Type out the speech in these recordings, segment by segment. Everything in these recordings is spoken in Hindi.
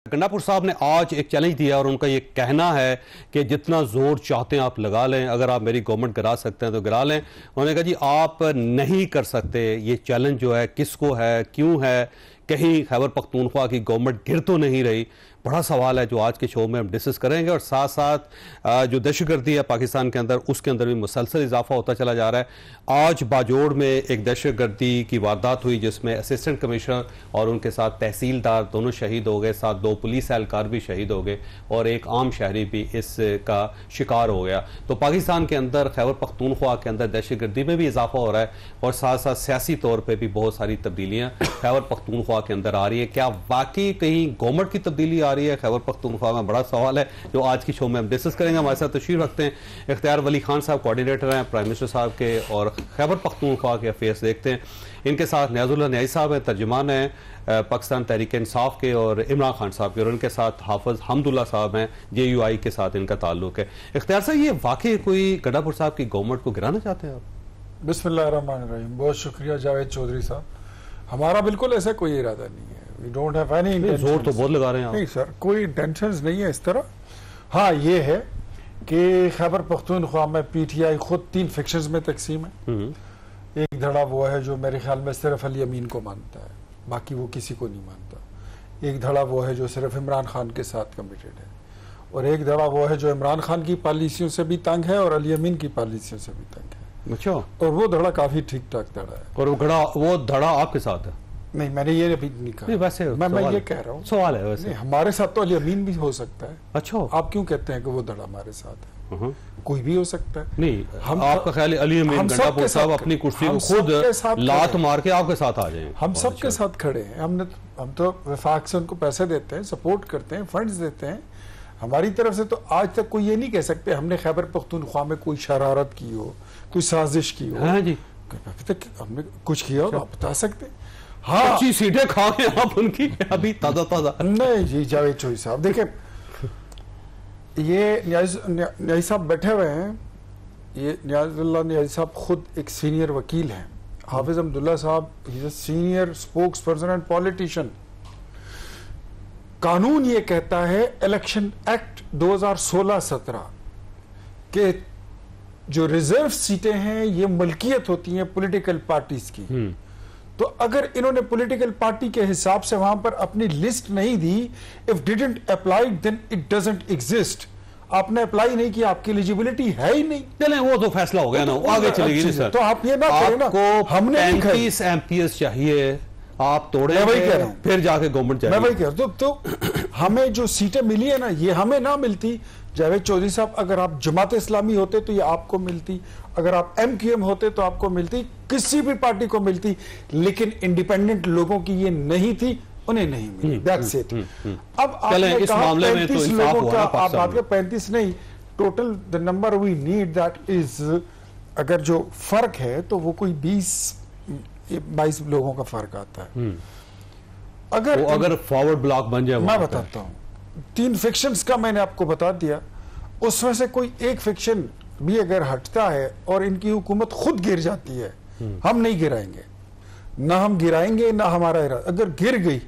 गंडापुर साहब ने आज एक चैलेंज दिया और उनका ये कहना है कि जितना जोर चाहते हैं आप लगा लें, अगर आप मेरी गवर्नमेंट गिरा सकते हैं तो गिरा लें। उन्होंने कहा जी आप नहीं कर सकते। ये चैलेंज जो है किसको है, क्यों है, कहीं खैबर पख्तूनख्वा की गवर्नमेंट गिर तो नहीं रही? बड़ा सवाल है जो आज के शो में हम डिस्कस करेंगे। और साथ साथ जो दहशतगर्दी है पाकिस्तान के अंदर, उसके अंदर भी मुसलसल इजाफा होता चला जा रहा है। आज बाजोड़ में एक दहशतगर्दी की वारदात हुई जिसमें असिस्टेंट कमिश्नर और उनके साथ तहसीलदार दोनों शहीद हो गए, साथ 2 पुलिस एहलकार भी शहीद हो गए और एक आम शहरी भी इसका शिकार हो गया। तो पाकिस्तान के अंदर खैबर पख्तूनख्वा के अंदर दहशतगर्दी में भी इजाफा हो रहा है और साथ साथ सियासी तौर पर भी बहुत सारी तब्दीलियाँ खैबर पख्तूनख्वा के अंदर आ रही है। क्या वाकई कहीं गवर्नमेंट की तब्दीली आ रही है खैबर पख्तूनख्वा में? बड़ा सवाल है जो आज की शो में हम डिस्कस करेंगे। हमारे साथ तशरीफ रखते हैं इख्तियार वली खान साहब, कोऑर्डिनेटर हैं प्राइम मिनिस्टर साहब के और खैबर पख्तूनख्वा के अफेयर्स देखते हैं। इनके साथ नियाजुल्लाह न्याजी साहब हैं, तर्जुमान हैं पाकिस्तान तहरीक इंसाफ के, और इमरान खान साहब के, और उनके साथ हाफिज हमदुल्ला साहब हैं, JUI के साथ इनका ताल्लुक है। इख्तियार साहब, ये वाकई कोई गंडापुर साहब की गवर्नमेंट को गिराना चाहते हैं आप? बिस्मिल्लाहिर्रहमानिर्रहीम। बहुत शुक्रिया जावेद चौधरी साहब। हमारा बिल्कुल ऐसा कोई इरादा नहीं है। We don't have any intention. जोर तो बहुत लगा रहे हैं आप। नहीं सर, कोई इंटेंशंस नहीं है इस तरह। हाँ, ये है कि खैबर पख्तूनख्वा में PTI खुद 3 फिक्शंस में तकसीम है। एक धड़ा वो है जो मेरे ख्याल में सिर्फ अली अमीन को मानता है, बाकी वो किसी को नहीं मानता। एक धड़ा वो है जो सिर्फ इमरान खान के साथ कमिटेड है, और एक धड़ा वो है जो इमरान खान की पॉलिसियों से भी तंग है और अली अमीन की पॉलिसियों से भी तंग है। अच्छा। और वो धड़ा काफी ठीक ठाक धड़ा है। और वो धड़ा आपके साथ है? नहीं, मैंने ये अभी नहीं कहा। वैसे मैं ये कह रहा हूँ, सवाल है वैसे। हमारे साथ तो अली अमीन भी हो सकता है। अच्छा। आप क्यों कहते हैं कि वो धड़ा हमारे साथ है? कोई भी हो सकता है। नहीं, आपका ख्याल है अली अमीन गंडापुर साहब अपनी कुर्सी को खुद लात मार के आपके साथ आ जाएं? हम सबके साथ खड़े हैं। हम तो वफाक से उनको पैसे देते हैं, सपोर्ट करते हैं, फंड्स देते हैं। हमारी तरफ से तो आज तक कोई ये नहीं कह सकते हमने खैबर पख्तूनख्वा में कोई शरारत की हो, कोई साजिश की हो। हाँ जी, अभी तक हमने कुछ किया हो तो आप बता सकते हैं। हाँ, 25 सीटें खा के आप उनकी अभी ताजा नहीं जी जावेद चौधरी साहब, देखिए ये न्याजी साहब बैठे हुए हैं। ये नियाजुल्लाह न्याजी साहब खुद एक सीनियर वकील हैं। हाफिज हमदुल्ला साहब is a senior spokes person and politician. कानून ये कहता है, इलेक्शन एक्ट 2016-17 के जो रिजर्व सीटें हैं ये मलकियत होती हैं पॉलिटिकल पार्टीज की। तो अगर इन्होंने पॉलिटिकल पार्टी के हिसाब से वहां पर अपनी लिस्ट नहीं दी, if didn't applied then it doesn't exist. आपने अप्लाई नहीं किया, आपकी एलिजिबिलिटी है ही नहीं। चलें, वो तो फैसला हो गया ना, आगे चलेगी सर। तो आप ये ना करें ना, आपको हमने 35 MPs चाहिए, आप तोड़े, मैं वही कह रहा हूं, फिर जाके गवर्नमेंट चाहिए। मैं वही कह रहा हूं। तो हमें जो सीटें मिली है ना, ये हमें ना मिलती। जावेद चौधरी साहब, अगर आप जमात इस्लामी होते तो ये आपको मिलती, अगर आप MQM होते तो आपको मिलती, किसी भी पार्टी को मिलती, लेकिन इंडिपेंडेंट लोगों की ये नहीं थी, उन्हें नहीं मिली। That's it. अब आपने इस मामले में तो 35 इंसाफ लोगों हुआ का, ना आप बात कर 35 नहीं, total the number we need that is, अगर जो फर्क है तो वो कोई 20-22 लोगों का फर्क आता है। अगर फॉरवर्ड ब्लॉक बन जाए, मैं बताता हूँ, 3 फिक्शंस का मैंने आपको बता दिया। उसमें से कोई एक फिक्शन भी अगर हटता है और इनकी हुकूमत खुद गिर जाती है, हम नहीं गिराएंगे, ना हम गिराएंगे ना हमारा इरादा। अगर गिर गई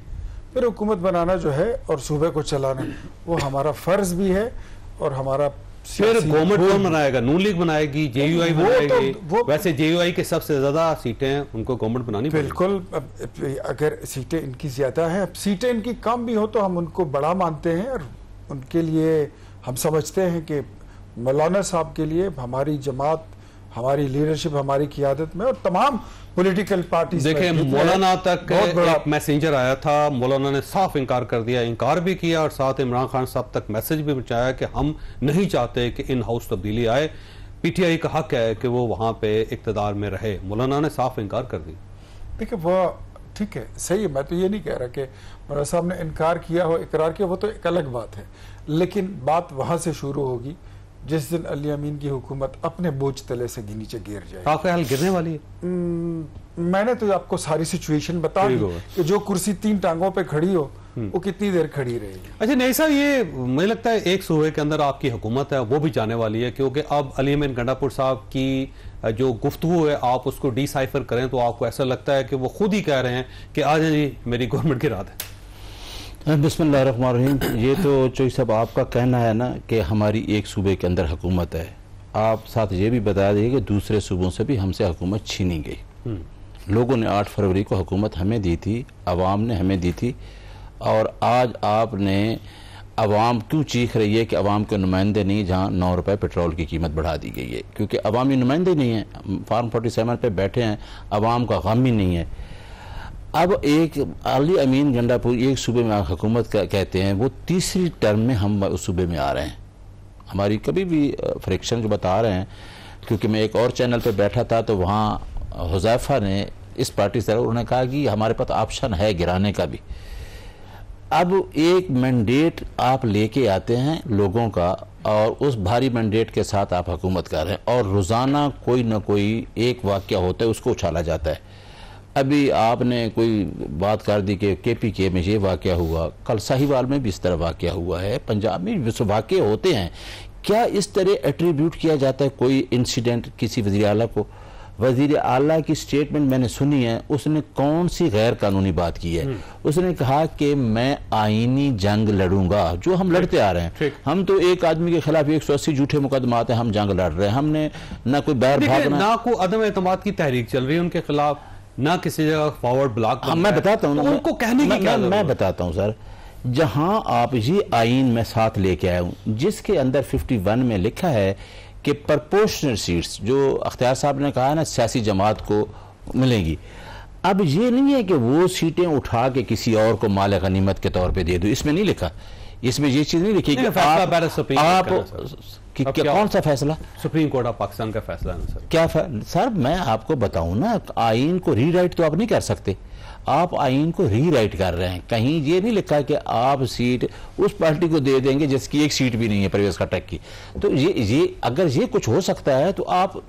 फिर हुकूमत बनाना जो है और सूबे को चलाना, वो हमारा फर्ज भी है और हमारा। फिर गवर्नमेंट कौन बनाएगा? नून लीग बनाएगी, JUI बनाएगी। वैसे JUI के सबसे ज्यादा सीटें उनको गवर्नमेंट बनानी पड़ेगी। बिल्कुल, अगर सीटें इनकी ज्यादा हैं, सीटें इनकी कम भी हो तो हम उनको बड़ा मानते हैं और उनके लिए हम समझते हैं कि मौलाना साहब के लिए हमारी जमात, हमारी लीडरशिप, हमारी क़ियादत में और तमाम पॉलिटिकल पार्टी। देखिए, मौलाना तक एक मैसेंजर आया था, मौलाना ने साफ इनकार कर दिया, इनकार भी किया और साथ इमरान खान साहब तक मैसेज भी पहुंचाया कि हम नहीं चाहते कि इन हाउस तब्दीली आए, PTI का हक है कि वो वहां पे इक्तदार में रहे। मौलाना ने साफ इनकार कर दी। देखिए, वो ठीक है, सही है, मैं तो ये नहीं कह रहा कि मौलाना साहब ने इनकार किया हो, इकरार किया, वो तो एक अलग बात है। लेकिन बात वहां से शुरू होगी जिस दिन अली अमीन की हुकूमत अपने बोझ तले से नीचे गिर जाए। आपका ख्याल गिरने वाली है? मैंने तो आपको सारी सिचुएशन बता दी कि जो कुर्सी 3 टांगों पे खड़ी हो वो कितनी देर खड़ी रहेगी। अच्छा नहीं साहब, ये मुझे लगता है एक सूबे के अंदर आपकी हुकूमत है वो भी जाने वाली है, क्योंकि अब अली अमीन गंडापुर साहब की जो गुफ्तगू है आप उसको डिसाइफर करें तो आपको ऐसा लगता है कि वो खुद ही कह रहे हैं कि आज जी मेरी गवर्नमेंट गिरा दें। बिस्मिल्लाहिर्रहमानिर्रहीम। ये तो चौधरी साहब आपका कहना है ना कि हमारी एक सूबे के अंदर हुकूमत है, आप साथ ये भी बता दिए कि दूसरे सूबों से भी हमसे हुकूमत छीनी गई। लोगों ने 8 फरवरी को हुकूमत हमें दी थी, अवाम ने हमें दी थी, और आज आपने अवाम क्यों चीख रही है कि अवाम के नुमाइंदे नहीं, जहाँ 9 रुपये पेट्रोल की कीमत बढ़ा दी गई है, क्योंकि अवामी नुमाइंदे नहीं हैं, फार्म 47 पे बैठे हैं, अवाम का गम ही नहीं है। अब एक अली अमीन गंडापुर एक सूबे में हुकूमत कहते हैं, वो तीसरी टर्म में हम उस सूबे में आ रहे हैं। हमारी कभी भी फ्रिक्शन जो बता रहे हैं, क्योंकि मैं एक और चैनल पे बैठा था तो वहाँ हुज़ैफा ने इस पार्टी से उन्होंने कहा कि हमारे पास ऑप्शन है गिराने का भी। अब एक मैंडेट आप लेके आते हैं लोगों का, और उस भारी मैंडेट के साथ आप हुकूमत कर रहे हैं, और रोज़ाना कोई ना कोई एक वाक़या होता है, उसको उछाला जाता है। अभी आपने कोई बात कर दी कि KPK में ये वाक़या हुआ, कल साहिवाल में भी इस तरह वाक़या हुआ है, पंजाब में भी वाक़े होते हैं। क्या इस तरह एट्रीब्यूट किया जाता है कोई इंसिडेंट किसी वज़ीर आला को? वज़ीर आला की स्टेटमेंट मैंने सुनी है, उसने कौन सी गैर कानूनी बात की है? उसने कहा कि मैं आईनी जंग लड़ूंगा, जो हम लड़ते आ रहे हैं। हम तो एक आदमी के खिलाफ 180 झूठे मुकदमात हैं, हम जंग लड़ रहे हैं, हमने ना कोई बैर भागना, ना कोई अदम एतमाद की तहरीक चल रही है उनके खिलाफ, ना किसी जगह फॉरवर्ड ब्लॉक। मैं बताता हूँ, उनको कहने की क्या मैं बताता हूँ सर, जहां आप ये आइन में साथ लेके आए हूँ, जिसके अंदर 51 में लिखा है कि प्रपोर्शनल सीट्स, जो अख्तियार साहब ने कहा है ना, सियासी जमात को मिलेगी। अब ये नहीं है कि वो सीटें उठा के किसी और को माल गनीमत के तौर पे दे दो, इसमें नहीं लिखा, इसमें ये चीज नहीं लिखी कि आप कौन सा फैसला? सुप्रीम कोर्ट ऑफ पाकिस्तान का फैसला है सर। क्या सर, मैं आपको बताऊं ना, आइन को रीराइट तो आप नहीं कर सकते, आप आइन को रीराइट कर रहे हैं। कहीं ये नहीं लिखा कि आप सीट उस पार्टी को दे देंगे जिसकी एक सीट भी नहीं है परवेज खट्टक की। तो ये अगर ये कुछ हो सकता है तो आप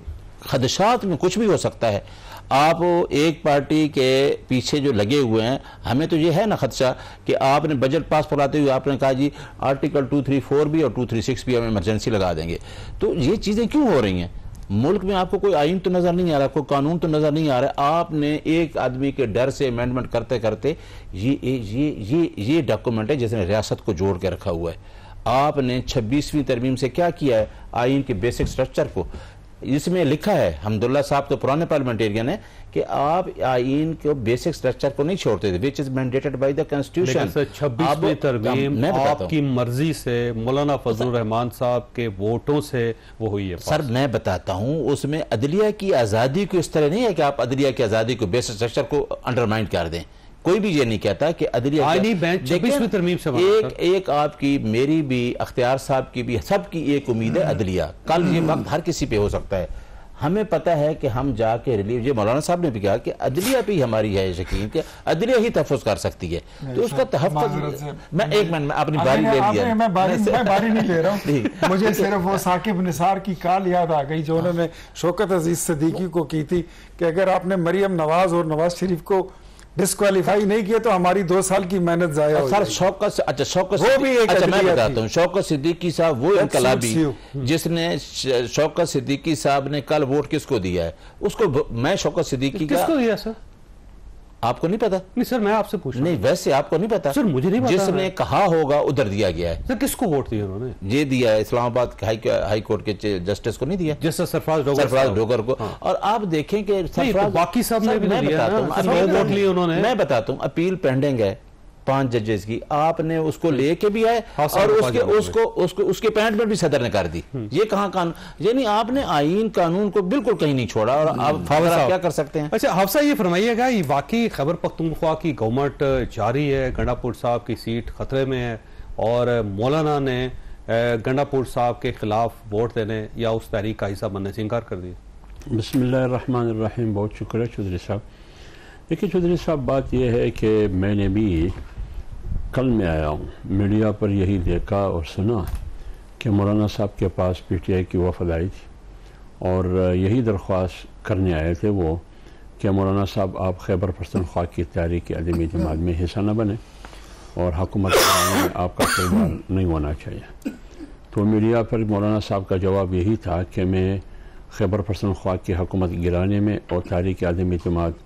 खदशात में कुछ भी हो सकता है। आप एक पार्टी के पीछे जो लगे हुए हैं, हमें तो ये है ना खदशा कि आपने बजट पास कराते हुए आपने कहा जी आर्टिकल 234 भी और 236 भी हम इमरजेंसी लगा देंगे। तो ये चीजें क्यों हो रही हैं? मुल्क में आपको कोई आइन तो नजर नहीं आ रहा, कोई कानून तो नजर नहीं आ रहा। आपने एक आदमी के डर से अमेंडमेंट करते करते ये डॉक्यूमेंट है जिसने रियासत को जोड़ के रखा हुआ है। आपने 26वीं तरमीम से क्या किया है? आइन के बेसिक स्ट्रक्चर को, इसमें लिखा है, हमदुल्ला साहब तो पुराने पार्लियामेंटेरियन है, कि आप आइन के बेसिक स्ट्रक्चर को नहीं छोड़ते थे, which is mandated by the constitution. 26वीं तरमीम आपकी मर्जी से, मौलाना फजलुर रहमान साहब के वोटों से वो हुई है। सर मैं बताता हूं, उसमें अदलिया की आजादी को इस तरह नहीं है कि आप अदलिया की आजादी को बेसिक स्ट्रक्चर को अंडरमाइन कर दें। कोई भी ये नहीं कहता कि अदलिया एक आपकी, मेरी भी, अख्तियार साहब की भी, सबकी एक उम्मीद है अदलिया। कल ये वक्त हर किसी पे हो सकता है। हमें पता है कि हम जाके रिलीव, ये मौलाना साहब ने भी कहा कि अदलिया भी हमारी है यकीन कि अदलिया ही तहफ़्फ़ुज़ कर सकती है। तो उसका तहफ़्फ़ुज़, मैं एक मिनट में अपनी बारी ले लिया, मैं बारी नहीं ले रहा हूँ। मुझे सिर्फ वो साकिब निसार की कॉल याद आ गई जो उन्होंने शौकत अजीज सिद्दीकी को की थी कि अगर आपने मरियम नवाज और नवाज शरीफ को डिस्क्वालीफाई नहीं किया तो हमारी 2 साल की मेहनत जाया हो जाएगी। शौकत, वो भी एक, अच्छा मैं बताता हूँ, शौकत सिद्दीकी साहब वो इनकलाबी जिसने, शौकत सिद्दीकी साहब ने कल वोट किसको दिया है? उसको मैं शौकत सिद्दीकी का, किसको दिया सर? आपको नहीं पता? नहीं सर, मैं आपसे पूछ रहा हूं। नहीं, वैसे आपको नहीं पता सर? मुझे नहीं पता। जिसने कहा होगा उधर दिया गया है। सर किसको वोट दिया उन्होंने? ये दिया है इस्लामाबाद हाई कोर्ट के जस्टिस को नहीं दिया, जैसे सरफराज डोगर को। हाँ। और आप देखें कि बाकी सब ने भी दिया ना, मैं बताता हूँ अपील पेंडिंग है 5 जजेस की, आपने उसको लेके भी आए और उसके अपॉइंटमेंट भी सदर ने कर दी। ये कहाँ कानून, यानी आपने आईन कानून को बिल्कुल कहीं नहीं छोड़ा, और आप क्या कर सकते हैं? अच्छा हफ्सा, ये फरमाइएगा, ये वाकई खैबर पख्तूनख्वा की गवर्नमेंट जारी है, गंडापुर साहब की सीट खतरे में है, और मौलाना ने गंडापुर साहब के खिलाफ वोट देने या उस तहरीक का हिस्सा बनने से इनकार कर दिया? बिस्मिल्लाहिर्रहमानिर्रहीम। बहुत शुक्रिया चौधरी साहब। देखिए चौधरी साहब, बात यह है कि मैंने भी कल मैं आया हूँ, मीडिया पर यही देखा और सुना कि मौलाना साहब के पास PTI की वफ़द आई थी और यही दरख्वास्त करने आए थे वो कि मौलाना साहब आप खैबर पख्तूनख्वा की तहरीक अदमी जमात में हिस्सा न बने और हुकूमत में आपका किरदार नहीं होना चाहिए। तो मीडिया पर मौलाना साहब का जवाब यही था कि मैं खैबर पख्तूनख्वा की हुकूमत गिराने में और तहरीक आदमी जमात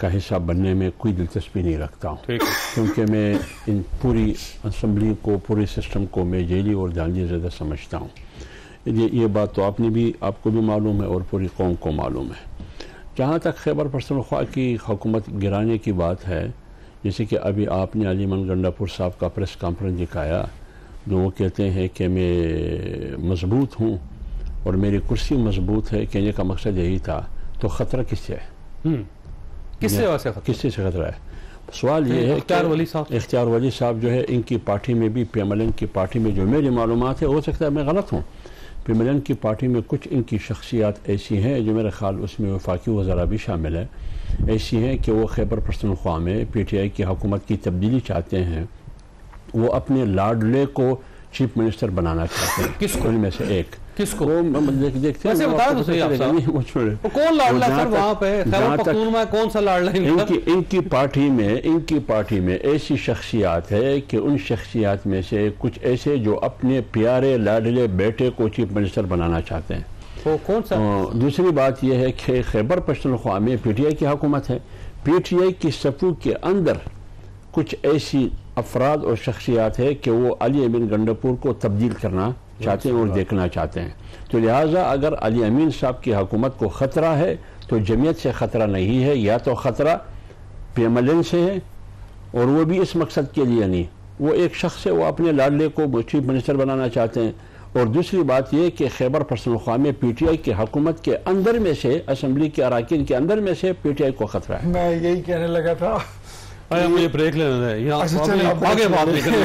का हिस्सा बनने में कोई दिलचस्पी नहीं रखता हूँ, ठीक है। क्योंकि मैं इन पूरी असम्बली को, पूरे सिस्टम को मैं जेली और जाली ज़्यादा समझता हूँ। ये बात तो आपको भी मालूम है और पूरी कौम को मालूम है। जहाँ तक खैबर पख्तूनख्वा की हुकूमत गिराने की बात है, जैसे कि अभी आपने अलीमन गंडापुर साहब का प्रेस कॉन्फ्रेंस दिखाया, जो वो कहते हैं कि मैं मजबूत हूँ और मेरी कुर्सी मजबूत है, कहने का मकसद यही था। तो ख़तरा किससे है? किससे से खतरा है? सवाल ये है इख्तियार वली साहब जो है, इनकी पार्टी में भी, PMLN की पार्टी में जो मेरी मालूमात है, हो सकता है मैं गलत हूँ, PMLN की पार्टी में कुछ इनकी शख्सियात ऐसी हैं जो मेरा ख्याल उसमें वफाकी वज़रा भी शामिल है, ऐसी हैं कि वो खैबर पख्तूनख्वा में PTI की हुकूमत की तब्दीली चाहते हैं। वो अपने लाडले को चीफ मिनिस्टर बनाना चाहते हैं। किसको? उनमें से एक किसको? देखते हैं, कौन लाडला सर वहाँ पे? खैबर पख्तूनख्वा में कौन सा लाडला? इनकी पार्टी में ऐसी शख्सियात है कि उन शख्सियात में से कुछ ऐसे जो अपने प्यारे लाडले बेटे को चीफ मिनिस्टर बनाना चाहते हैं। वो कौन सा? दूसरी बात यह है कि खैबर पख्तूनख्वा में PTI की हुकूमत है। PTI की सफ़ू के अंदर कुछ ऐसी अफराद और शख्सियात है कि वो अली अमीन गंडापुर को तब्दील करना चाहते हैं और देखना चाहते हैं। तो लिहाजा अगर अली अमीन साहब की हुकूमत को ख़तरा है तो जमीयत से ख़तरा नहीं है, या तो ख़तरा PMLN से है, और वो भी इस मकसद के लिए नहीं, वो एक शख्स है, वो अपने लाडले को चीफ मिनिस्टर बनाना चाहते हैं। और दूसरी बात यह कि खैबर पख्तूनख्वा में PTI की हुकूमत के अंदर में से, असम्बली के अराकीन के अंदर में से PTI को ख़तरा है। मैं यही कहने लगा था। मुझे ब्रेक लेना है, यहाँ आगे बात नहीं करनी।